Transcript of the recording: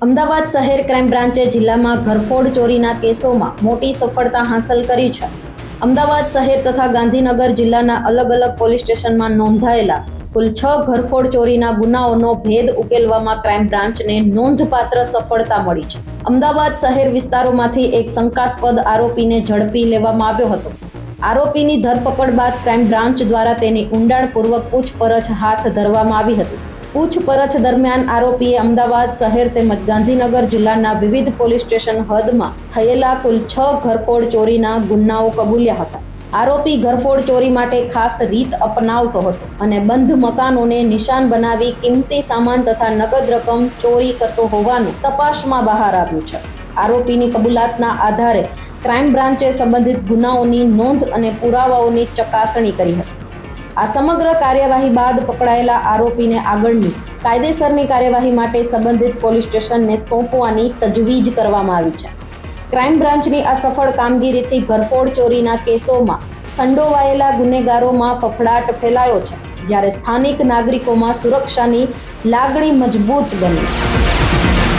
અમદાવાદ શહેર ક્રાઇમ બ્રાન્ચે જિલ્લામાં ઘરફોડ ચોરીના કેસોમાં મોટી સફળતા હાંસલ કરી છે. અમદાવાદ શહેર તથા ગાંધીનગર જિલ્લાના અલગ અલગ પોલીસ સ્ટેશનમાં નોંધાયેલા કુલ 6 ઘરફોડ ચોરીના ગુનાઓનો ભેદ ઉકેલવામાં ક્રાઇમ બ્રાન્ચને નોંધપાત્ર સફળતા મળી છે. અમદાવાદ શહેર વિસ્તારોમાંથી એક શંકાસ્પદ આરોપીને ઝડપી લેવામાં આવ્યો હતો. આરોપીની ધરપકડ બાદ ક્રાઇમ બ્રાન્ચ દ્વારા તેની ઊંડાણપૂર્વક પૂછપરછ હાથ ધરવામાં આવી હતી. પૂછપરછ દરમિયાન આરોપીએ અમદાવાદ શહેર તેમજ ગાંધીનગર જિલ્લાના વિવિધ પોલીસ સ્ટેશન હદમાં થયેલા કુલ 6 ઘરફોડ ચોરીના ગુનાઓ કબૂલ્યા હતા. આરોપી ઘરફોડ ચોરી માટે ખાસ રીત અપનાવતો હતો અને બંધ મકાનોને નિશાન બનાવી કિંમતી સામાન તથા નગદ રકમ ચોરી કરતો હોવાનું તપાસમાં બહાર આવ્યું છે. આરોપીની કબૂલાતના આધારે ક્રાઇમ બ્રાન્ચે સંબંધિત ગુનાઓની નોંધ અને પુરાવાઓની ચકાસણી કરી હતી. આ સમગ્ર કાર્યવાહી બાદ પકડાયેલા આરોપીને આગળની કાયદેસરની કાર્યવાહી માટે સંબંધિત પોલીસ સ્ટેશનને સોંપવાની તજવીજ કરવામાં આવી છે. ક્રાઇમ બ્રાન્ચની આ સફળ કામગીરીથી ઘરફોડ ચોરીના કેસોમાં સંડોવાયેલા ગુનેગારોમાં ફફડાટ ફેલાયો છે, જ્યારે સ્થાનિક નાગરિકોમાં સુરક્ષાની લાગણી મજબૂત બની છે.